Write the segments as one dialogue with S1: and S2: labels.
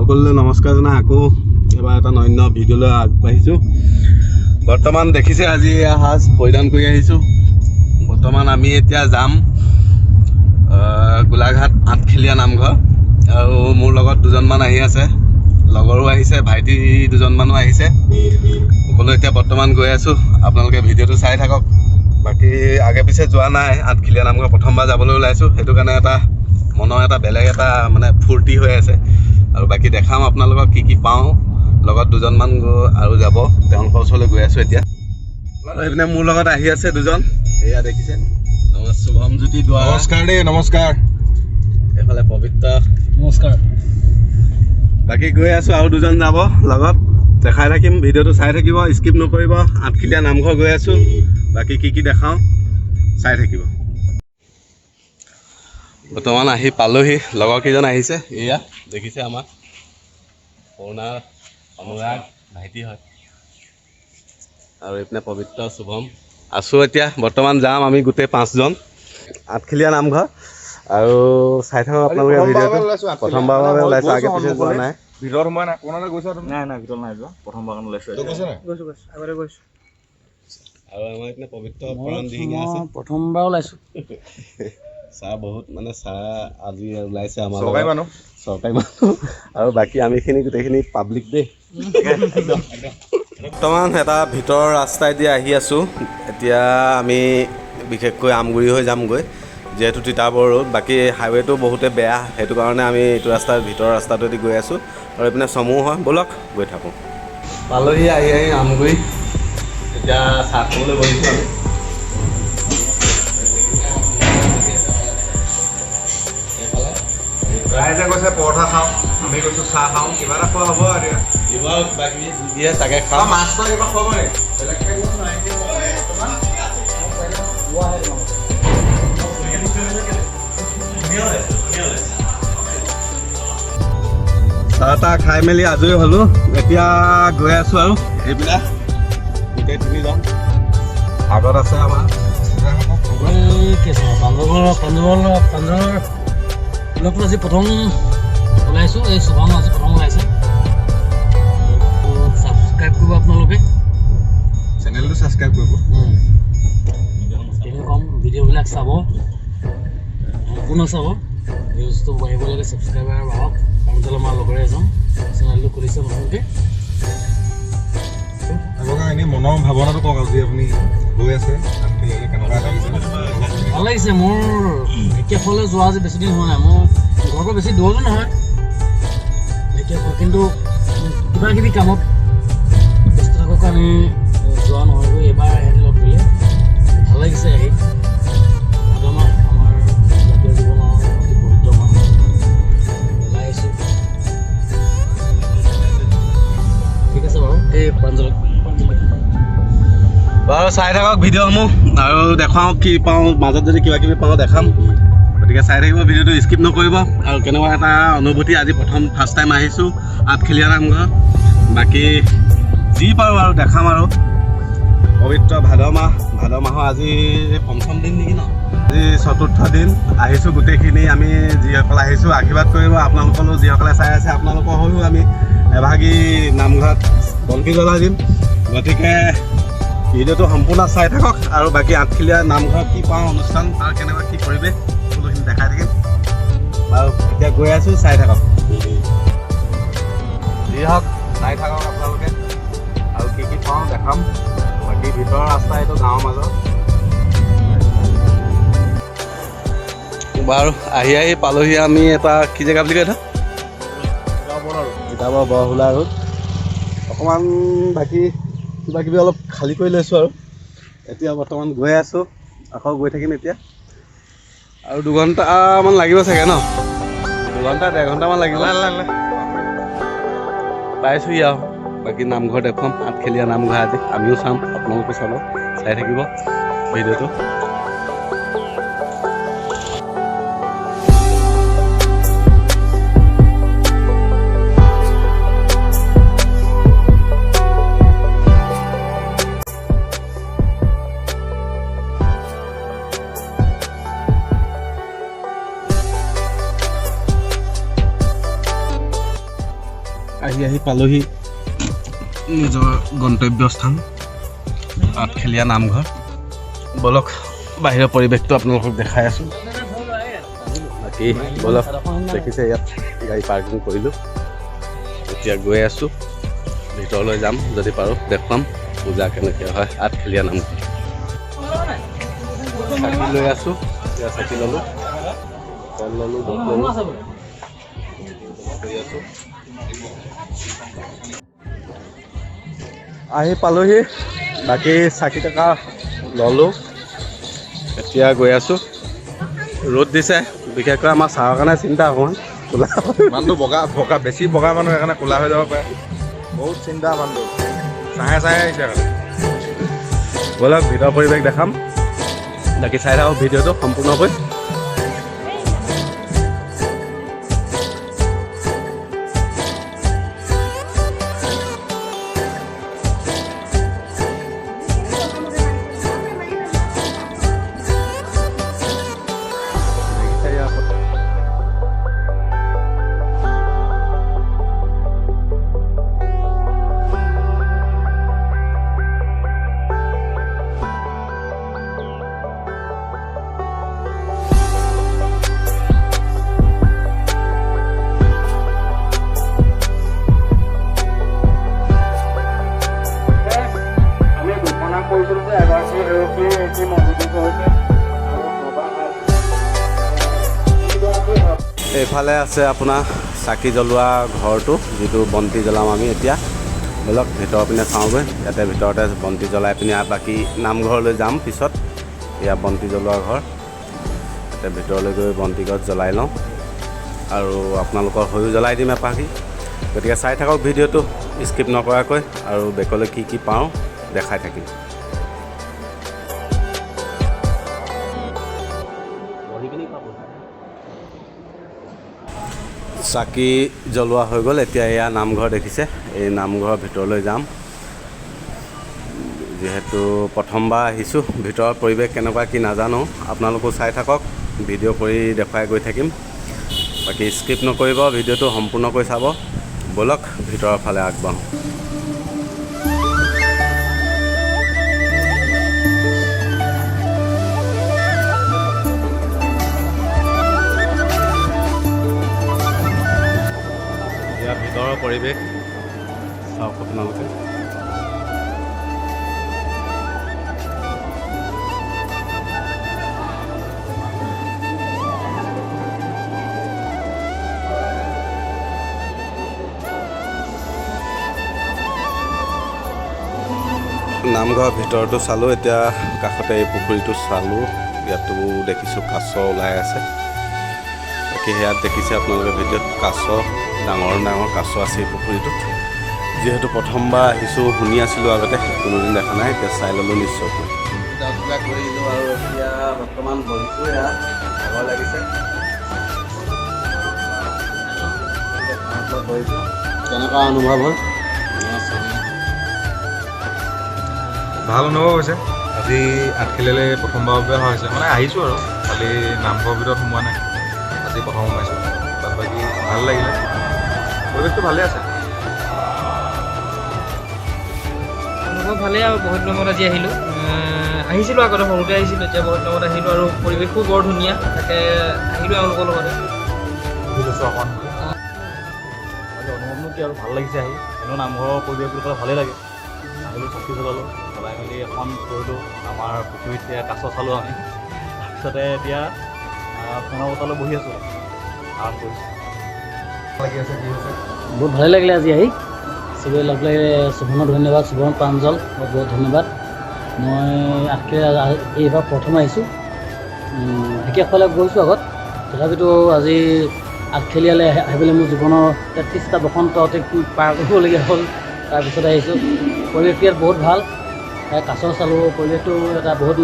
S1: সকলোলৈ নমস্কাৰ জনাই আকৌ এবাৰ এটা অন্য ভিডিঅ'লৈ আগবাঢ়িছোঁ। বৰ্তমান দেখিছে আজি সাজ পৰিধান কৰি আহিছোঁ। বৰ্তমান আমি এতিয়া যাম গোলাঘাট আঠখেলীয়া নামঘৰ আৰু মোৰ লগত দুজনমান আহি আছে, লগৰো আহিছে, ভাইটি দুজনমানো আহিছে। সকলো এতিয়া বৰ্তমান গৈ আছোঁ, আপোনালোকে ভিডিঅ'টো চাই থাকক। বাকী আগে পিছে যোৱা নাই, আঠখেলীয়া নামঘৰ প্ৰথমবাৰ যাবলৈ ওলাইছোঁ, সেইটো কাৰণে এটা মনৰ এটা বেলেগ এটা মানে ফূৰ্তি হৈ আছে। আৰু বাকী দেখাম আপোনালোকক কি কি পাওঁ। লগত দুজনমান আৰু যাব, তেওঁলোকৰ ওচৰলৈ গৈ আছোঁ এতিয়া। এইপিনে মোৰ লগত আহি আছে দুজন, এয়া দেখিছে শুভমজ্যোতি দুৱাৰা।
S2: নমস্কাৰ দেই, নমস্কাৰ।
S1: এইফালে পবিত্ৰ,
S3: নমস্কাৰ।
S1: বাকী গৈ আছোঁ, আৰু দুজন যাব লগত, দেখাই থাকিম। ভিডিঅ'টো চাই থাকিব, স্কিপ নকৰিব। আঠখেলীয়া নামঘৰ গৈ আছোঁ, বাকী কি কি দেখাওঁ চাই থাকিব। বৰ্তমান আহি পালোহি, লগৰ কেইজন আহিছে, এয়া দেখিছে আমাৰ পুৰণা অনুৰাগ ভাইটি হয়। আৰু এইপিনে পবিত্ৰ, শুভম। আছোঁ এতিয়া বৰ্তমান যাম আমি গোটেই 5জন আঠখেলীয়া নামঘৰ। আৰু চাই থাকক আপোনালোকে ভিডিঅ'টো। প্ৰথমবাৰৰ বাবে ওলাইছোঁ, আগে পিছে যোৱা নাই।
S2: ভিতৰত সোমাই নাই, কোনোটা গৈছা তুমি?
S3: নাই ভিতৰত নাই যোৱা, প্ৰথমবাৰ কাৰণে ওলাইছোঁ। গৈছোঁ আগতে গৈছোঁ।
S1: আৰু আমাৰ এইপিনে পবিত্ৰ পৰাণ দিহিঙীয়া আছে,
S3: প্ৰথমবাৰ ওলাইছোঁ।
S1: চাহ বহুত মানে চাহ আজি ওলাইছে আমাৰ
S2: চৰকাৰী মানুহ।
S1: চৰকাৰী মানুহ। আৰু বাকী আমিখিনি গোটেইখিনি পাব্লিক দেই। বৰ্তমান এটা ভিতৰৰ ৰাস্তাইদি আহি আছোঁ। এতিয়া আমি বিশেষকৈ আমগুৰি হৈ যামগৈ, যিহেতু তিতাবৰ ৰোড। বাকী হাইৱেটো বহুতে বেয়া, সেইটো কাৰণে আমি এইটো ৰাস্তাৰ ভিতৰৰ ৰাস্তাটোৱেদি গৈ আছোঁ। আৰু এইপিনে চমু হয়, ব'লক গৈ থাকোঁ। পালোহি আহি আমগুৰি, এতিয়া চাহ খাবলৈ বহিছোঁ আমি।
S2: ৰাইজে কৈছে পৰঠা খাওঁ, আমি কৈছোঁ চাহ খাওঁ, কিবা এটা খোৱা হ'ব আৰু এতিয়া।
S1: কিবা কিবি দিয়ে তাকে খাওঁ।
S2: মাছ মাছ কিবা খোৱাব নেকি? বেলেগকৈ একো নাই।
S1: চাহ তাহ খাই মেলি আজৰি হ'লোঁ, এতিয়া গৈ আছোঁ আৰু এইবিলাক গোটেই 3জন। আগত আছে আমাৰ
S3: পাঞ্জাৱৰ আজি প্ৰথম ওলাইছোঁ। এই শুভম আজি প্ৰথম ওলাইছে। ছাবস্ক্ৰাইব কৰিব আপোনালোকে,
S2: চেনেলটো ছাবস্ক্ৰাইব কৰিব।
S3: কম ভিডিঅ'বিলাক চাব, সম্পূৰ্ণ চাব। ভিউজটো বাঢ়িব লাগে, ছাবস্ক্ৰাইবাৰ বাঢ়ক। কাৰণ আমাৰ লগৰে এজন চেনেলটো খুলিছে নতুনকৈ।
S2: আপোনালোকৰ এনেই মনৰ ভাৱনাটো কওক, আজি আপুনি গৈ আছে আঠখেলীয়ালৈ, কেনেকুৱা লাগিছে?
S3: ভাল লাগিছে। মোৰ ঢেকীয়াখোৱালৈ যোৱা আজি বেছি দিন হোৱা নাই। মোৰ ঘৰৰ পৰা বেছি দূৰতো নহয় ঢেকীয়াখোৱা, কিন্তু কিবা কিবি কামত ব্যস্ত থকাৰ কাৰণে যোৱা নহয়গৈ। এইবাৰ সিহঁতে লগ দিলে, ভাল লাগিছে আহি। ভাদ মাহ আমাৰ জাতীয় জীৱনৰ অতি পবিত্ৰ মাহ, ওলাই আহিছোঁ। ঠিক আছে বাৰু, এই প্ৰাঞ্জল
S1: বাৰু চাই থাকক ভিডিঅ'সমূহ, আৰু দেখাওঁ কি পাওঁ, মাজত যদি কিবা কিবি পাওঁ দেখাম। গতিকে চাই থাকিব, ভিডিঅ'টো স্কিপ নকৰিব। আৰু কেনেকুৱা এটা অনুভূতি, আজি ফাৰ্ষ্ট টাইম আহিছোঁ আঠখেলীয়া নামঘৰ। বাকী যি পাৰোঁ আৰু দেখাম। আৰু পবিত্ৰ ভাদ মাহৰ আজি 5ম দিন নেকি ন? আজি 4ৰ্থ দিন আহিছোঁ গোটেইখিনি। আমি যিসকল আহিছোঁ আশীৰ্বাদ কৰিব, আপোনালোকলৈও যিসকলে চাই আছে আপোনালোকৰ হৈও আমি এভাগি নামঘৰত বন্তি জ্বলাই দিম। গতিকে ভিডিঅ'টো সম্পূৰ্ণ চাই থাকক। আৰু বাকী আঠখেলীয়া নামঘৰত কি পাওঁ, অনুষ্ঠান তাৰ কেনেকুৱা কি পৰিৱেশ, সকলোখিনি দেখাই থাকিম। আৰু এতিয়া গৈ আছোঁ, চাই থাকক। যি হওক চাই থাকক আপোনালোকে, আৰু কি কি পাওঁ দেখাম। বাকী ভিতৰৰ ৰাস্তা এইটো গাঁৱৰ মাজত। বাৰু আহি পালোহি আমি এটা কি জেগা বুলি কয় এইটো? তিতাবৰ বৰহোলা ৰোড। অকণমান বাকী কিবা কিবি অলপ খালী কৰি লৈছোঁ আৰু এতিয়া বৰ্তমান গৈ আছোঁ, আকৌ গৈ থাকিম এতিয়া। আৰু 2 ঘণ্টামান লাগিব চাগে ন? 2 ঘণ্টা 1.5 ঘণ্টামান লাগিব। পাইছোঁহি আৰু বাকী নামঘৰ দেখুৱাম, আঠখেলীয়া নামঘৰ আজি আমিও চাম, আপোনালোকে চাব, চাই থাকিব ভিডিঅ'টো। আহি পালোহি নিজৰ গন্তব্যস্থান আঠখেলীয়া নামঘৰ। বলক বাহিৰৰ পৰিৱেশটো আপোনালোকক দেখাই আছোঁ। বাকী বলক দেখিছে ইয়াত গাড়ী পাৰ্কিং কৰিলোঁ। এতিয়া গৈ আছোঁ ভিতৰলৈ যাম, যদি পাৰোঁ দেখুৱাম পূজা কেনেকৈ হয় আঠখেলীয়া নামঘৰ। চাকি লৈ আছোঁ, এতিয়া চাকি ল'লোঁ, কল ল'লোঁ, বুট ল'লোঁ, আহি পালোহি। বাকী চাকি টকা ল'লোঁ, এতিয়া গৈ আছোঁ। ৰ'দ দিছে, বিশেষকৈ আমাৰ চাহৰ কাৰণে চিন্তা অকণমান ক'লা
S2: মানুহটো বগা বেছি বগা মানুহ সেইকাৰণে ক'লা হৈ যাব পাৰে। বহুত চিন্তা মানুহটো চাহে আহিছে আৰু।
S1: ব'লক ভিতৰৰ পৰিৱেশ দেখাম, বাকী চাই থাকক ভিডিঅ'টো সম্পূৰ্ণকৈ। এইফালে আছে আপোনাৰ চাকি জ্বলোৱা ঘৰটো, যিটো বন্তি জ্বলাম আমি এতিয়া। ব'লক ভিতৰৰ পিনে চাওঁগৈ। ইয়াতে ভিতৰতে বন্তি জ্বলাই পিনে বাকী নামঘৰলৈ যাম পিছত। এয়া বন্তি জ্বলোৱা ঘৰ, ইয়াতে ভিতৰলৈ গৈ বন্তি গছ জ্বলাই লওঁ আৰু আপোনালোকৰ হৈও জ্বলাই দিম এপাকি। গতিকে চাই থাকক ভিডিঅ'টো স্কিপ নকৰাকৈ, আৰু বেকলৈ কি কি পাওঁ দেখাই থাকিম। চাকি জ্বলোৱা হৈ গ'ল। এতিয়া এয়া নামঘৰ দেখিছে, এই নামঘৰৰ ভিতৰলৈ যাম। যিহেতু প্ৰথমবাৰ আহিছোঁ, ভিতৰৰ পৰিৱেশ কেনেকুৱা কি নাজানো, আপোনালোকো চাই থাকক, ভিডিঅ' কৰি দেখুৱাই গৈ থাকিম। বাকী স্কিপ নকৰিব, ভিডিঅ'টো সম্পূৰ্ণকৈ চাব। ব'লক ভিতৰৰ ফালে আগবাঢ়োঁ। ভিতৰৰ পৰিৱেশ চাওক আপোনালোকে। নামঘৰৰ ভিতৰটো চালোঁ, এতিয়া কাষতে এই পুখুৰীটো চালোঁ। ইয়াতো দেখিছোঁ কাছ ওলাই আছে। বাকী সেয়াত দেখিছে আপোনালোকে ভিডিঅ'ত কাছ, ডাঙৰ ডাঙৰ কাছ আছে এই পুখুৰীটোত। যিহেতু প্ৰথমবাৰ আহিছোঁ, শুনি আছিলোঁ আগতে, কোনোদিন দেখা নাই, এতিয়া চাই ল'লোঁ নিশ্চয়কৈ। কিবা কৰিলোঁ আৰু এতিয়া বৰ্তমান বহিছোঁ, এয়া ভাগৰ লাগিছে। বহিছোঁ, কেনেকুৱা অনুভৱ হ'ল?
S2: ভাল অনুভৱ হৈছে। আজি আঠখেলীয়ালৈ প্ৰথমবাৰৰ বাবে অহা হৈছে, মানে আহিছোঁ আৰু খালি নামঘৰৰ ভিতৰত সোমোৱা নাই, আজি প্ৰথম সোমাইছোঁ। তাত বাকী ভাল লাগিলে, পৰিৱেশটো ভালেই আছে।
S4: অনুভৱ ভালেই আৰু বহুত দিনত আজি আহিছিলোঁ। আহিছিলোঁ আগতে সৰুতে আহিছিলোঁ, এতিয়া বহুত দিনত আহিলোঁ আৰু পৰিৱেশো বৰ ধুনীয়া, তাকে আহিলোঁ এওঁলোকৰ লগতে।
S2: অকণমান
S3: অনুভৱনো কি আৰু ভাল লাগিছে আহি, এনেও নামঘৰৰ পৰিৱেশ বুলি ক'লে ভালেই লাগে। আহিলোঁ, চাকি জ্বলালোঁ, জ্বলাই মেলি এখন কৰিলোঁ, আমাৰ পুখুৰীত এতিয়া কাছ চালোঁ আমি। তাৰপিছতে এতিয়া ফেনৰ বতলত বহি আছোঁ, আৰাম কৰিছোঁ।
S2: লাগি আছে, কি হৈছে?
S3: বহুত ভালেই লাগিলে আজি আহি, চবেই লগ লাগি। শুভনক ধন্যবাদ, শুভন প্ৰাঞ্জল বহুত বহুত ধন্যবাদ। মই আঠখেলীয়া এইবাৰ প্ৰথম আহিছোঁ, ঢেকীয়াখোৱালৈ গৈছোঁ আগত, তথাপিতো আজি আঠখেলীয়ালৈ আহিবলৈ মোৰ জীৱনৰ 33টা বসন্ত পাৰ কৰিবলগীয়া হ'ল। তাৰপিছত আহিছোঁ, পৰিৱেশটো ইয়াত বহুত ভাল। কাছ চালোঁ, পৰিৱেশটো এটা বহুত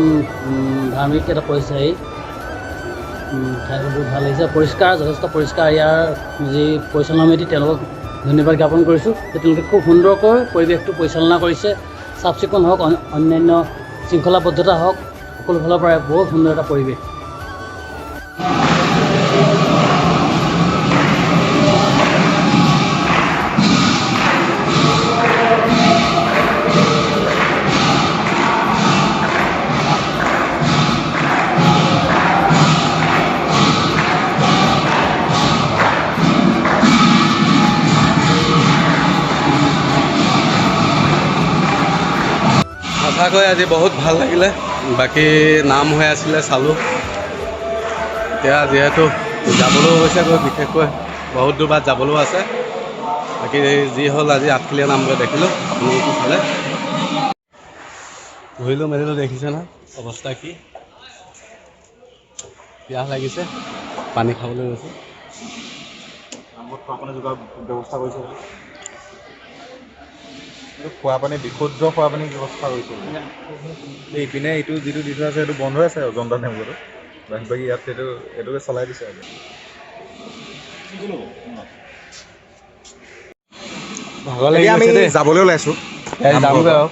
S3: ধাৰ্মিক এটা পৰিচয়। এই ঠাইটো বহুত ভাল লাগিছে, পৰিষ্কাৰ, যথেষ্ট পৰিষ্কাৰ। ইয়াৰ যি পৰিচালনা সমিতি তেওঁলোকক ধন্যবাদ জ্ঞাপন কৰিছোঁ যে তেওঁলোকে খুব সুন্দৰকৈ পৰিৱেশটো পৰিচালনা কৰিছে। চাফ চিকুণ হওক, অন্যান্য শৃংখলাবদ্ধতা হওক, সকলো ফালৰ পৰাই বহুত সুন্দৰ এটা পৰিৱেশ।
S1: সঁচাকৈ আজি বহুত ভাল লাগিলে। বাকী নাম হৈ আছিলে চালোঁ। এতিয়া যিহেতু যাবলৈও হৈছে গৈ বিশেষকৈ বহুত দূৰ বাট যাবলৈও আছে। বাকী যি হ'ল আজি আঠখেলীয়া নামঘৰ দেখিলোঁ, আপোনালোকো চালে। ঘূৰিলোঁ মেলিলোঁ দেখিছে না অৱস্থা কি। পিয়াহ লাগিছে, পানী খাবলৈ গৈছে।
S2: খোৱা পানী যোগাৰ ব্যৱস্থা কৰিছে, খোৱা পানী বিশুদ্ধ খোৱা পানী ব্যৱস্থা কৰিছে। ইপিনে এইটো যিটো দি থোৱা আছে সেইটো বন্ধ হৈ আছে অজন্তা নেমুটো। বাকী ইয়াত এইটোকে চলাই দিছে আৰু
S1: ভাগৰ লাগি গৈছে দেই।
S2: যাবলৈ ওলাইছোঁ
S1: যামগৈ আৰু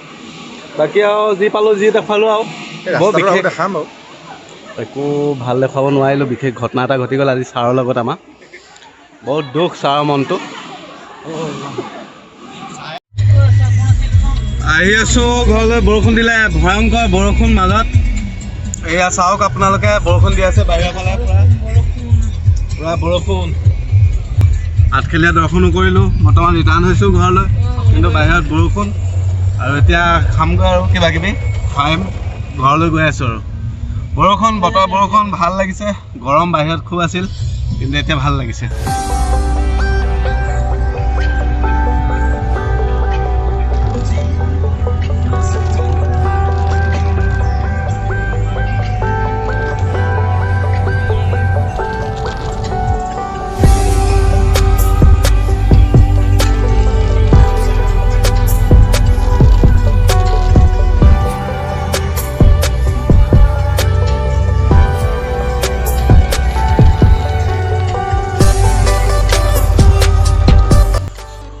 S1: বাকী আৰু যি পালোঁ যি দেখালোঁ আৰু বৰ বিশেষ
S2: দেখাম বাৰু।
S1: একো ভাল দেখুৱাব নোৱাৰিলোঁ। বিশেষ ঘটনা এটা ঘটি গ'ল আজি ছাৰৰ লগত আমাৰ। বহুত দুখ ছাৰৰ মনটো। আহি আছোঁ ঘৰলৈ, বৰষুণ দিলে, ভয়ংকৰ বৰষুণ মাজত। এয়া চাওক আপোনালোকে, বৰষুণ দি আছে বাহিৰৰ ফালে পুৰা বৰষুণ। আঠখেলীয়া দৰ্শনো কৰিলোঁ, বৰ্তমান ৰিটাৰ্ণ হৈছোঁ ঘৰলৈ, কিন্তু বাহিৰত বৰষুণ। আৰু এতিয়া খামগৈ আৰু কিবা কিবি খাই ঘৰলৈ গৈ আছোঁ আৰু। বৰষুণ, বতৰ বৰষুণ, ভাল লাগিছে। গৰম বাহিৰত খুব আছিল, কিন্তু এতিয়া ভাল লাগিছে।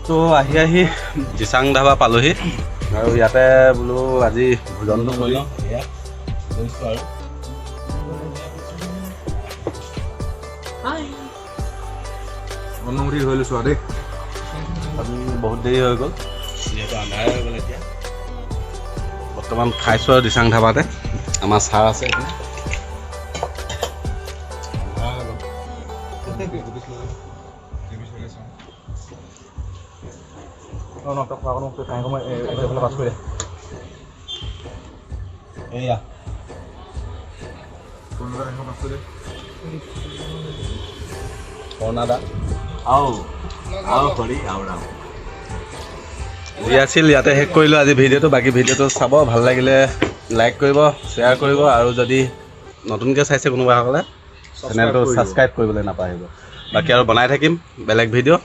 S1: তো আহি দিচাং ধাবা পালোহি আৰু ইয়াতে বোলো আজি ভোজনটো কৰি লওঁ। এয়া গৈছোঁ আৰু
S2: অনুমতি হৈ লৈছোঁ আৰু দেই।
S1: আজি বহুত দেৰি হৈ গ'ল, যিহেতু আন্ধাৰে হৈ গ'ল। এতিয়া বৰ্তমান খাইছোঁ আৰু দিচাং ধাবাতে। আমাৰ ছাৰ আছে এতিয়া। এয়া কৰ্ণাদা যি আছিল ইয়াতে শেষ কৰিলোঁ আজি ভিডিঅ'টো। বাকী ভিডিঅ'টো চাব, ভাল লাগিলে লাইক কৰিব, শ্বেয়াৰ কৰিব, আৰু যদি নতুনকৈ চাইছে কোনোবাসকলে চেনেলটো ছাবস্ক্ৰাইব কৰিবলৈ নাপাহৰিব। বাকী আৰু বনাই থাকিম বেলেগ ভিডিঅ'।